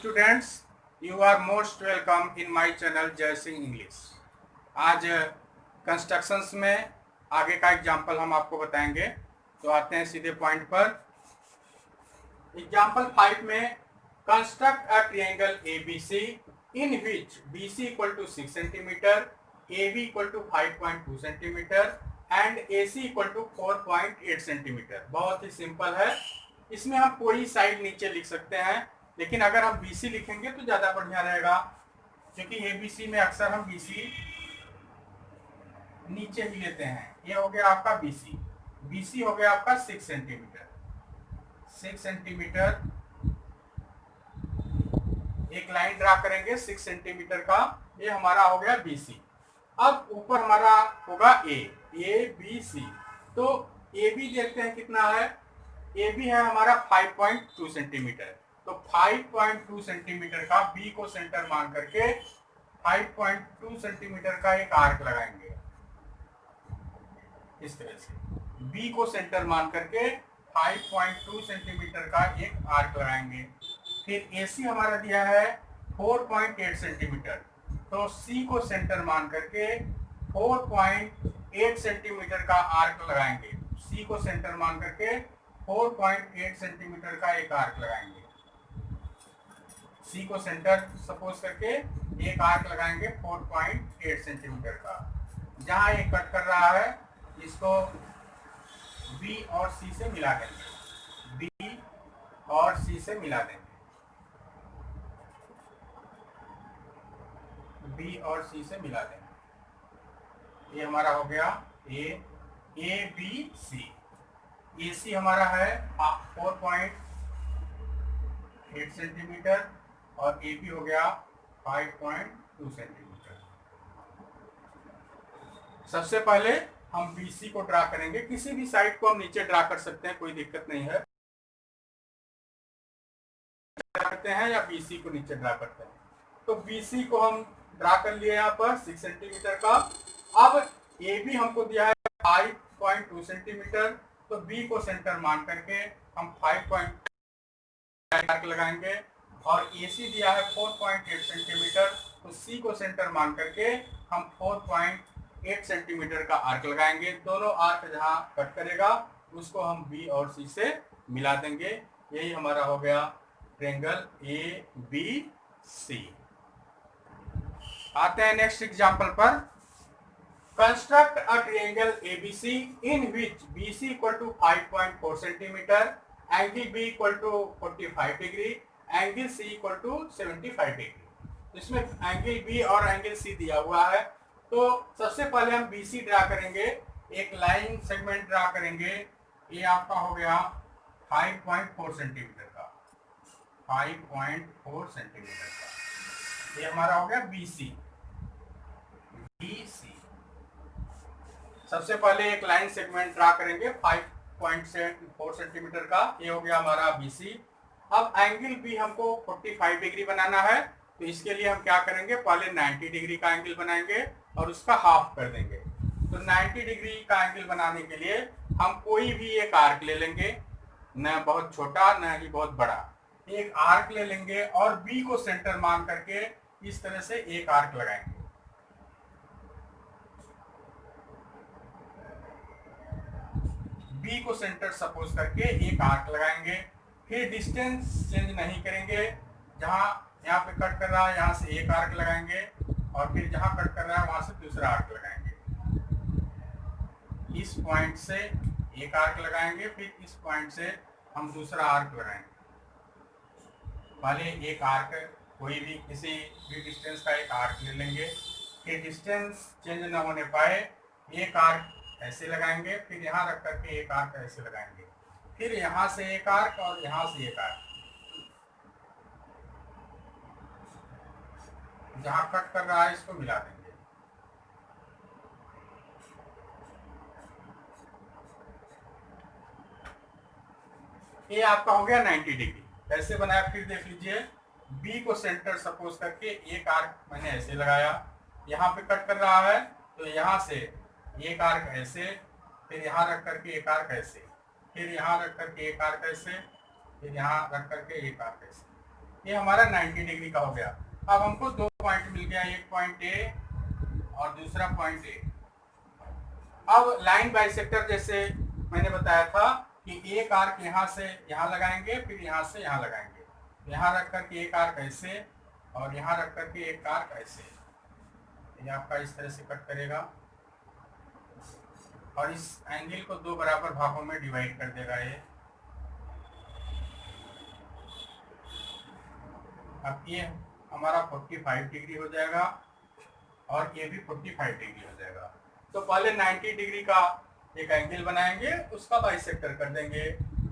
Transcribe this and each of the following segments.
students, you are most welcome in my channel जय Singh English. आज constructions में आगे का एग्जाम्पल हम आपको बताएंगे, तो आते हैं सीधे पॉइंट पर। एग्जाम्पल 5 में construct a triangle ABC in which BC equal to 6 cm, AB equal to 5.2 cm and AC equal to 4.8 cm। बहुत ही सिंपल है। इसमें हम कोई साइड नीचे लिख सकते हैं, लेकिन अगर हम BC लिखेंगे तो ज़्यादा बढ़िया रहेगा, क्योंकि ABC में अक्सर हम BC नीचे ही लेते हैं। ये हो गया आपका BC। BC हो गया आपका 6 सेंटीमीटर। 6 सेंटीमीटर एक लाइन ड्रा करेंगे 6 सेंटीमीटर का, ये हमारा हो गया BC। अब ऊपर हमारा होगा ABC। तो AB देखते हैं कितना है। AB है हमारा 5.2 सेंटीमीटर। तो 5.2 सेंटीमीटर का B को सेंटर मान करके 5.2 सेंटीमीटर का एक आर्क लगाएंगे। इस तरह से B को सेंटर मान करके 5.2 सेंटीमीटर का एक आर्क लगाएंगे। फिर AC हमारा दिया है 4.8 सेंटीमीटर, तो C को सेंटर मान करके 4.8 सेंटीमीटर का आर्क लगाएंगे। C को सेंटर मान करके 4.8 सेंटीमीटर का एक आर्क लगाएंगे। C को सेंटर सपोज करके एक आर्क लगाएंगे 4.8 सेंटीमीटर का। जहां ये कट कर रहा है इसको B और C से मिला देंगे। B और C से मिला देंगे। B और C से मिला देंगे। ये हमारा हो गया ABC। AC हमारा है 4.8 सेंटीमीटर और AB हो गया 5.2 सेंटीमीटर। सबसे पहले हम BC को ड्रा करेंगे। किसी भी साइड को हम नीचे ड्रा कर सकते हैं, कोई दिक्कत नहीं है। करते हैं या BC को नीचे ड्रा करते हैं। तो BC को हम ड्रा कर लिए यहाँ पर 6 सेंटीमीटर का। अब AB हमको दिया है 5.2 सेंटीमीटर, तो B को सेंटर मान करके हम 5.2 लगाएंगे और AC दिया है 4.8 सेंटीमीटर, तो C को सेंटर मान करके हम 4.8 सेंटीमीटर का आर्क लगाएंगे। दोनों आर्क जहां कट करेगा उसको हम B और C से मिला देंगे। यही हमारा हो गया ट्रायंगल ABC। आते हैं नेक्स्ट एग्जांपल पर। Construct a triangle ABC in which BC equal to 5.4 centimetre, angle B equal to 45 degree, angle C equal to 75 degree. इसमें एंगल B और एंगल C दिया हुआ है। तो सबसे पहले हम BC ड्रा करेंगे, एक लाइन सेगमेंट ड्रा करेंगे। ये आपका हो गया 5.4 सेंटीमीटर का, 5.4 सेंटीमीटर का। ये हमारा हो गया BC। सबसे पहले एक लाइन सेगमेंट ड्रा करेंगे 5.4 सेंटीमीटर का। ये हो गया हमारा BC। अब एंगल B हमको 45 डिग्री बनाना है, तो इसके लिए हम क्या करेंगे, पहले 90 डिग्री का एंगल बनाएंगे और उसका हाफ कर देंगे। तो 90 डिग्री का एंगल बनाने के लिए हम कोई भी एक आर्क ले लेंगे, न बहुत छोटा न ही बहुत बड़ा। एक आर्क ले लेंगे और B को सेंटर मान करके इस तरह से एक आर्क लगाएंगे। B को सेंटर सपोज करके एक आर्क लगाएंगे। फिर डिस्टेंस चेंज नहीं करेंगे। जहां यहाँ पे कट कर रहा है यहाँ से एक आर्क लगाएंगे और फिर जहां कट कर रहा है वहां से दूसरा आर्क लगाएंगे। इस पॉइंट से एक आर्क लगाएंगे, फिर इस पॉइंट से हम दूसरा आर्क लगाएंगे। पहले एक आर्क कोई भी किसी भी डिस्टेंस का एक आर्क ले लेंगे। फिर डिस्टेंस चेंज न होने पाए एक आर्क ऐसे लगाएंगे, फिर यहाँ रख करके एक आर्क ऐसे लगाएंगे, फिर यहाँ से एक आर्क और यहाँ से एक आर्क। जहाँ कट कर रहा है इसको मिला देंगे। ये आपका हो गया 90 डिग्री। कैसे बनाया फिर देख लीजिए। B को सेंटर सपोज करके एक आर्क मैंने ऐसे लगाया, यहाँ पे कट कर रहा है तो यहाँ से एक आर्क ऐसे, फिर यहाँ रख करके एक आर्क ऐसे, फिर यहाँ रख करके एक आर्क ऐसे, फिर यहाँ रख करके एक आर्क ऐसे। ये हमारा 90 डिग्री का हो गया। अब हमको दो पॉइंट मिल गया, एक पॉइंट ए और दूसरा पॉइंट ए। अब लाइन बाइसेक्टर जैसे मैंने बताया था कि एक आर्क यहाँ से यहाँ लगाएंगे, फिर यहाँ से यहाँ लगाएंगे, यहाँ रख करके एक आर्क ऐसे और यहाँ रख करके एक आर्क ऐसे, ये आपका इस तरह से कट करेगा और इस एंगल को दो बराबर भागों में डिवाइड कर देगा ये। अब ये हमारा 45 डिग्री हो जाएगा और ये भी 45 डिग्री हो जाएगा। तो पहले 90 डिग्री का एक एंगल बनाएंगे, उसका बाइसेक्टर कर देंगे।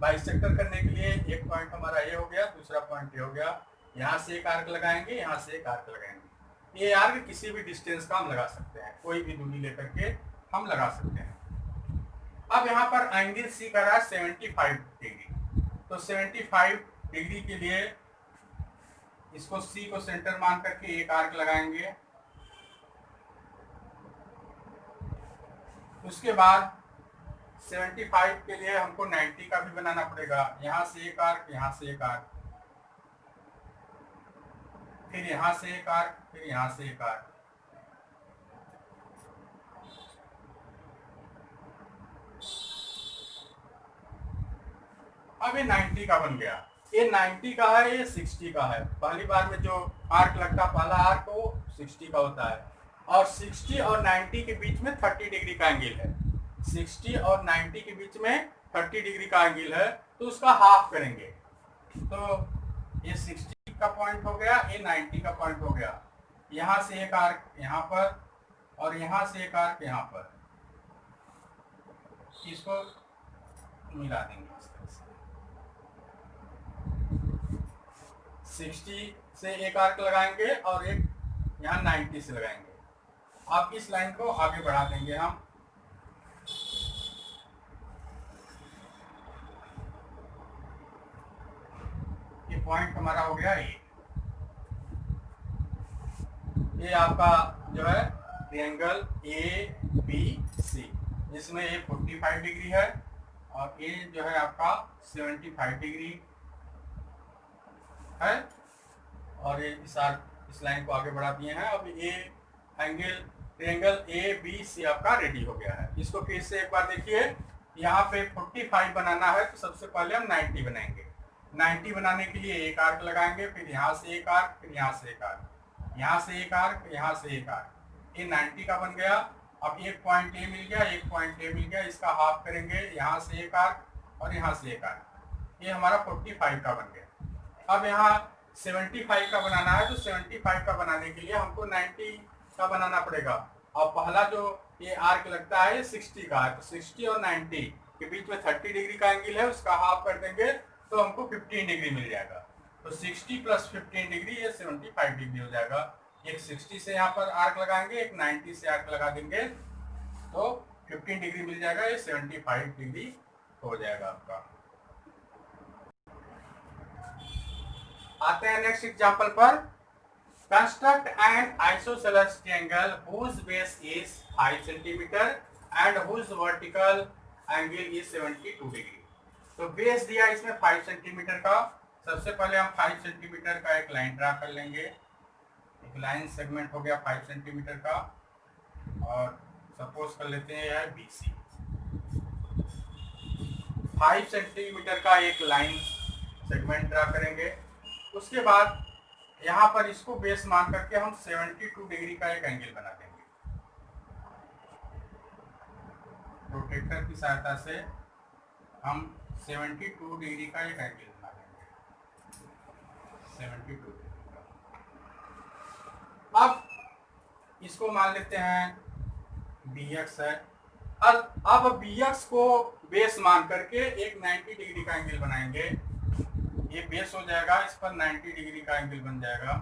बाइसेक्टर करने के लिए एक पॉइंट हमारा ये हो गया, दूसरा पॉइंट ये हो गया, यहाँ से एक आर्क लगाएंगे, यहाँ से एक आर्क लगाएंगे। ये आर्क किसी भी डिस्टेंस का हम लगा सकते हैं, कोई भी दूरी लेकर के हम लगा सकते हैं। अब यहाँ पर एंगल सी कर रहा है 75 डिग्री, तो 75 डिग्री के लिए इसको सी को सेंटर मान करके एक आर्क लगाएंगे। उसके बाद 75 के लिए हमको 90 का भी बनाना पड़ेगा, यहाँ से एक आर्क, यहाँ से एक आर्क, फिर यहाँ से एक आर्क, फिर यहाँ से एक आर्क। अब ये 90 का बन गया। ये 90 का है, ये 60 का है। पहली बार में जो आर्क लगता है, पहला आर्क वो 60 का होता है, और 60 और 90 के बीच में 30 डिग्री का एंगल है। 60 और 90 के बीच में 30 डिग्री का एंगल है, तो उसका हाफ करेंगे। तो ये 60 का पॉइंट हो गया, ये 90 का पॉइंट हो गया। यहाँ से एक आर्क यहाँ पर और यहाँ से एक आर्क यहाँ पर, इसको मिला देंगे इस तरह से। 60 से एक आर्क लगाएंगे और एक यहाँ 90 से लगाएंगे। अब इस लाइन को आगे बढ़ा देंगे हम। ये पॉइंट हमारा हो गया ये आपका जो है ट्रायंगल ABC, जिसमें ये 45 डिग्री है और ये जो है आपका 75 डिग्री है, और ये इस लाइन को आगे बढ़ा दिए हैं। अब ये एंगल ट्रायंगल ABC आपका रेडी हो गया है। इसको फिर से एक बार देखिए, यहाँ पे 45 बनाना है, तो सबसे पहले हम 90 बनाएंगे। 90 बनाने के लिए एक आर्क लगाएंगे, फिर यहाँ से एक आर्क, फिर यहाँ से एक आर्क, यहाँ से एक आर्क, यहाँ से एक आर्क। ये 90 का बन गया। अब एक पॉइंट ए मिल गया, एक पॉइंट ए मिल गया, इसका हाफ करेंगे, यहाँ से एक आर्क और यहाँ से एक आर्क। ये हमारा 45 का बन गया। अब यहाँ 75 का बनाना है, तो 75 का बनाने के लिए हमको 90 का बनाना पड़ेगा। और पहला जो ये आर्क लगता है 60 का है, तो 60 और 90 के बीच में 30 डिग्री का एंगल है, उसका हाफ कर देंगे तो हमको 15 डिग्री मिल जाएगा। तो 60 प्लस 15 डिग्री, ये 75 डिग्री हो जाएगा। एक 60 से यहाँ पर आर्क लगाएंगे, एक 90 से आर्क लगा देंगे, तो 15 डिग्री मिल जाएगा। ये 75 डिग्री हो जाएगा आपका। आते हैं नेक्स्ट एग्जांपल पर। Construct N isosceles triangle whose base is 5 cm and whose vertical angle is 72 degree. तो बेस दिया इसमें 5 सेंटीमीटर का। सबसे पहले हम 5 सेंटीमीटर का एक लाइन ड्रा कर लेंगे। एक लाइन सेगमेंट हो गया 5 सेंटीमीटर का, और सपोज कर लेते हैं यह BC। 5 सेंटीमीटर का एक लाइन सेगमेंट ड्रा करेंगे। उसके बाद यहाँ पर इसको बेस मान करके हम 72 डिग्री का एक एंगल बना देंगे। प्रोट्रैक्टर की सहायता से हम 72 डिग्री का एक एंगल बना देंगे, 72 डिग्री का। अब इसको मान लेते हैं BX है। अब BX को बेस मान करके एक 90 डिग्री का एंगल बनाएंगे। ये बेस हो जाएगा, इस पर 90 डिग्री का एंगल बन जाएगा।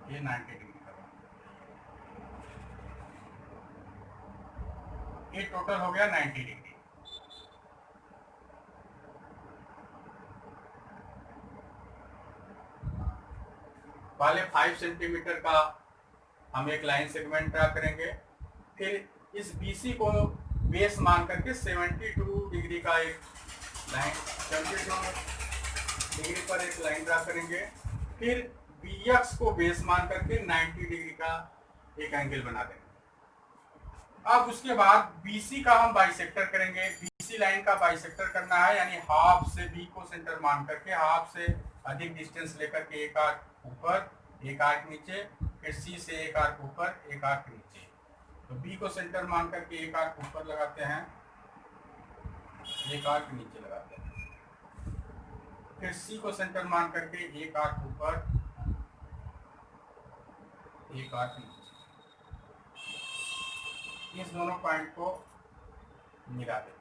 ये 90 डिग्री का बन, ये टोटल हो गया 90 डिग्री। पहले 5 सेंटीमीटर का हम एक लाइन सेगमेंट ड्रा करेंगे, फिर इस BC को बेस मान करके 72 डिग्री का एक लाइन 72 डिग्री पर एक लाइन ड्रा करेंगे। फिर BX को बेस मान करके 90 डिग्री का एक एंगल बना देंगे। अब उसके बाद BC का हम बाइसेक्टर करेंगे। BC लाइन का बाइसेक्टर करना है, यानी हाफ से B को सेंटर मान करके हाफ से अधिक डिस्टेंस लेकर के एक आर्क ऊपर एक आर्क नीचे, फिर C से एक आर्क ऊपर एक आर्क नीचे। तो B को सेंटर मान करके एक आर्क ऊपर लगाते हैं, एक आर्क नीचे लगाते हैं, फिर C को सेंटर मान करके एक आर्क ऊपर एक आर्क नीचे। इस दोनों पॉइंट को मिला देते हैं।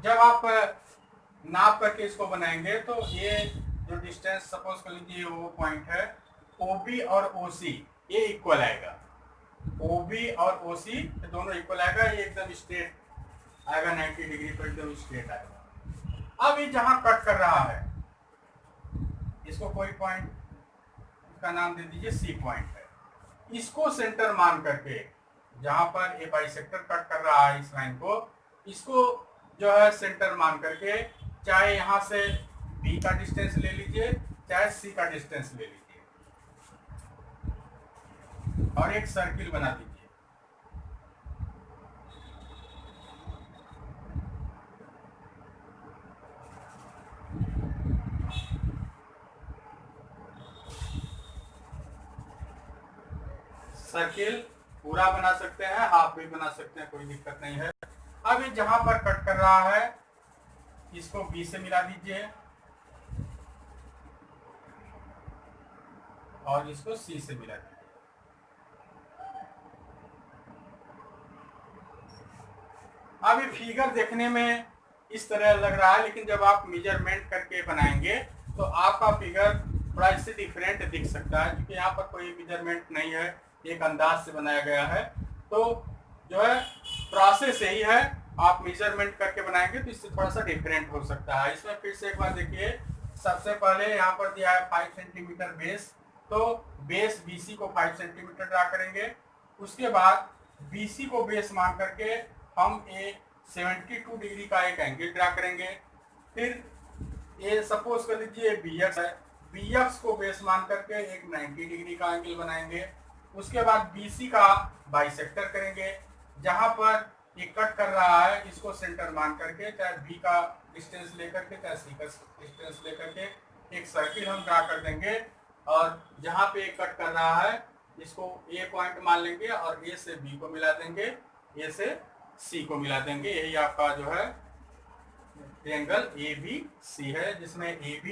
जब आप नाप करके इसको बनाएंगे तो ये जो डिस्टेंस सपोज कर लीजिए वो पॉइंट है OB और OC, ये इक्वल आएगा। OB और OC दोनों इक्वल आएगा, ये एकदम स्ट्रेट आएगा, 90 डिग्री पर एकदम स्ट्रेट आएगा। अब ये जहां कट कर रहा है इसको कोई पॉइंट, इसका नाम दे दीजिए C पॉइंट है। इसको सेंटर मान करके जहां पर ये बाइसेक्टर कट कर रहा है इस लाइन को, इसको जो है सेंटर मान करके चाहे यहां से B का डिस्टेंस ले लीजिए चाहे C का डिस्टेंस ले लीजिए और एक सर्किल बना दीजिए। सर्किल पूरा बना सकते हैं, हाफ भी बना सकते हैं, कोई दिक्कत नहीं है। अब ये जहां पर कट कर रहा है इसको B से मिला दीजिए और इसको C से मिला दीजिए। अब ये फिगर देखने में इस तरह लग रहा है, लेकिन जब आप मेजरमेंट करके बनाएंगे तो आपका फिगर थोड़ा इससे डिफरेंट दिख सकता है, क्योंकि यहाँ पर कोई मेजरमेंट नहीं है, एक अंदाज से बनाया गया है। तो जो है प्रोसेस यही है, आप मेजरमेंट करके बनाएंगे तो इससे थोड़ा सा डिफरेंट हो सकता है। इसमें फिर से एक बार देखिए, सबसे पहले यहाँ पर दिया है 5 सेंटीमीटर बेस, तो बेस BC को 5 सेंटीमीटर ड्रा करेंगे। उसके बाद BC को बेस मान करके हम एक 72 डिग्री का एक एंगल ड्रा करेंगे। फिर ये सपोज कर लीजिए BX है, BX को बेस मान करके एक 90 डिग्री का एंगल बनाएंगे। उसके बाद BC का बाइसेक्टर करेंगे, जहां पर ये कट कर रहा है इसको सेंटर मान करके चाहे B का डिस्टेंस लेकर के चाहे C का डिस्टेंस लेकर के एक सर्किल हम ड्रा कर देंगे, और जहां पे कट कर रहा है इसको A पॉइंट मान लेंगे और A से B को मिला देंगे, A से C को मिला देंगे। यही आपका जो है ट्रायंगल ABC है, जिसमें AB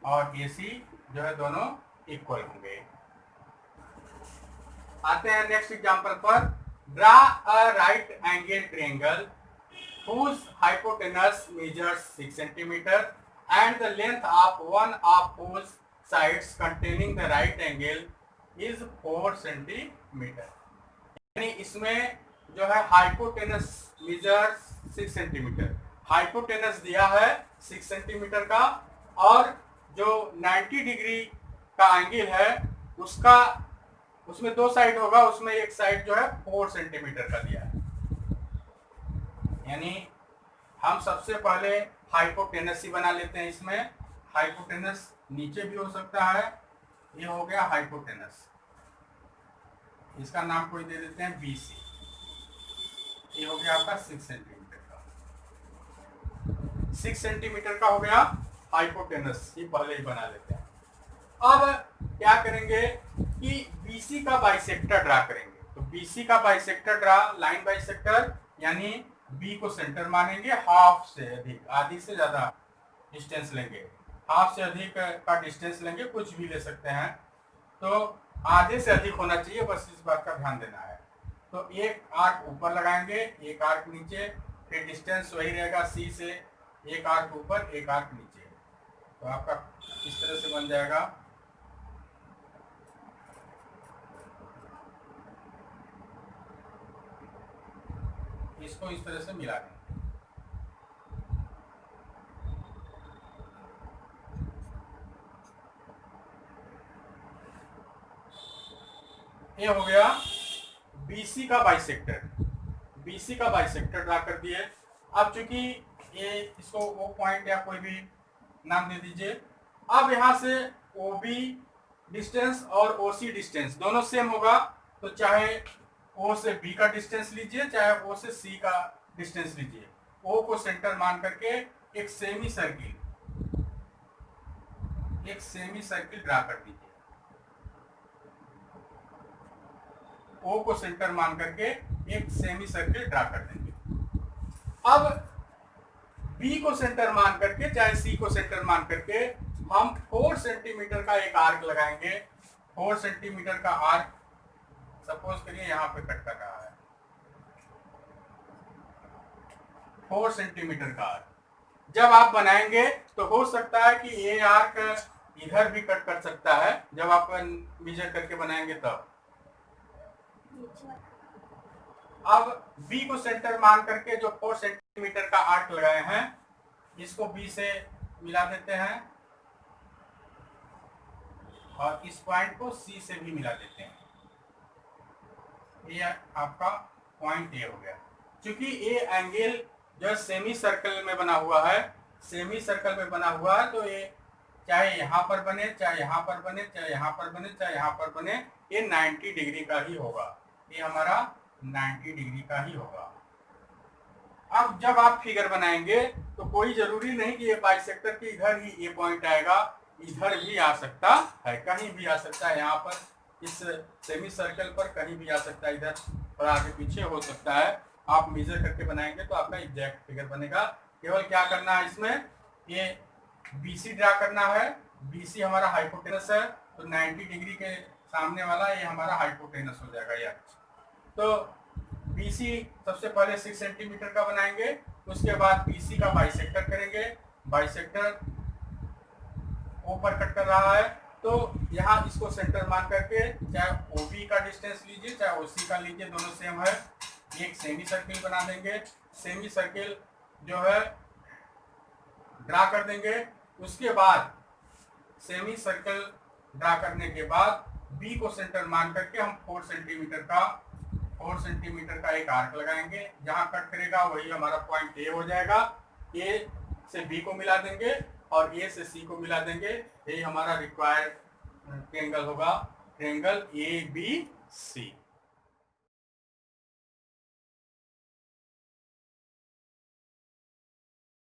और AC जो है दोनों इक्वल होंगे। आते हैं नेक्स्ट एग्जांपल पर। Draw a right angle triangle whose hypotenuse measures 6 centimeter and the length of one of whose sides containing the right angle is 4 centimeter। यानी इसमें जो है हाइपोटेनस मेजर्स 6 सेंटीमीटर, हाइपोटेनस दिया है 6 सेंटीमीटर का, और जो 90 डिग्री का एंगल है उसका उसमें दो साइड होगा, उसमें एक साइड जो है 4 सेंटीमीटर का दिया है। यानी हम सबसे पहले हाइपोटेनस ही बना लेते हैं। इसमें हाइपोटेनस नीचे भी हो सकता है, ये हो गया हाइपोटेनस, इसका नाम कोई दे देते हैं BC। ये हो गया आपका 6 सेंटीमीटर का, 6 सेंटीमीटर का हो गया हाइपोटेनस, ये पहले ही बना लेते हैं। अब क्या करेंगे कि BC का बाइसेक्टर ड्रा करेंगे। तो BC का बाइसेक्टर ड्रा, लाइन बाइसेक्टर, यानी B को सेंटर मानेंगे, हाफ से अधिक, आधी से ज्यादा डिस्टेंस लेंगे, हाफ से अधिक का डिस्टेंस लेंगे, कुछ भी ले सकते हैं, तो आधे से अधिक होना चाहिए, बस इस बात का ध्यान देना है। तो एक आर्क ऊपर लगाएंगे, एक आर्क नीचे, फिर डिस्टेंस वही रहेगा C से, एक आर्क ऊपर एक आर्क नीचे। तो आपका इस तरह से बन जाएगा। इसको इस तरह से मिला दें। ये हो गया बीसी का बाइसेक्टर, बीसी का बाइसेक्टर ड्रा कर दिए। अब चूंकि ये इसको ओ पॉइंट या कोई भी नाम दे दीजिए। अब यहाँ से ओबी डिस्टेंस और ओसी डिस्टेंस दोनों सेम होगा, तो चाहे ओ से बी का डिस्टेंस लीजिए चाहे ओ से सी का डिस्टेंस लीजिए। ओ को सेंटर मान करके एक सेमी सर्किल ड्रा कर दीजिए। ओ को सेंटर मान करके एक सेमी सर्किल ड्रा कर देंगे। अब बी को सेंटर मान करके चाहे सी को सेंटर मान करके हम 4 सेंटीमीटर का एक आर्क लगाएंगे। 4 सेंटीमीटर का आर्क सपोज करिए यहाँ पे कट कर रहा है, 4 सेंटीमीटर का आर्क जब आप बनाएंगे तो हो सकता है कि ये आर्क इधर भी कट कर सकता है जब आप मेजर करके बनाएंगे तब। अब बी को सेंटर मान करके जो 4 सेंटीमीटर का आर्क लगाए हैं इसको बी से मिला देते हैं और इस पॉइंट को सी से भी मिला देते हैं। ये आपका पॉइंट ए हो गया। क्योंकि ये एंगल जो सेमी सर्कल में बना हुआ है, सेमी सर्कल में बना हुआ है, तो ये चाहे यहाँ पर बने चाहे यहाँ पर बने चाहे यहाँ पर बने चाहे यहाँ पर बने, ये 90 डिग्री का ही होगा। ये हमारा 90 डिग्री का ही होगा। अब जब आप फिगर बनाएंगे तो कोई जरूरी नहीं कि ये बाइसेक्टर के इधर ही ये पॉइंट आएगा, इधर भी आ सकता है, कहीं भी आ सकता है, यहाँ पर इस सेमी सर्कल पर कहीं भी आ सकता है, इधर थोड़ा आगे पीछे हो सकता है। आप मेजर करके बनाएंगे तो आपका एग्जैक्ट फिगर बनेगा। केवल क्या करना है इसमें, ये बीसी ड्रा करना है। बीसी हमारा हाइपोटेनस है, तो 90 डिग्री के सामने वाला ये हमारा हाइपोटेनस हो जाएगा ये। तो बीसी सबसे पहले 6 सेंटीमीटर का बनाएंगे, उसके बाद बीसी का बाइसेक्टर करेंगे। बाइसेक्टर ऊपर कट कर रहा है तो यहाँ इसको सेंटर मान करके चाहे ओबी का डिस्टेंस लीजिए चाहे ओसी का लीजिए, दोनों सेम है। एक सेमी सर्किल बना देंगे। सेमी सर्किल जो है ड्रा कर देंगे। उसके बाद सेमी सर्कल ड्रा करने के बाद बी को सेंटर मान करके हम 4 सेंटीमीटर का एक आर्क लगाएंगे। जहां कट करेगा वही हमारा पॉइंट ए हो जाएगा। ए से बी को मिला देंगे और ए से सी को मिला देंगे। यही हमारा रिक्वायर्ड ट्रायंगल होगा, ट्रायंगल ए बी सी।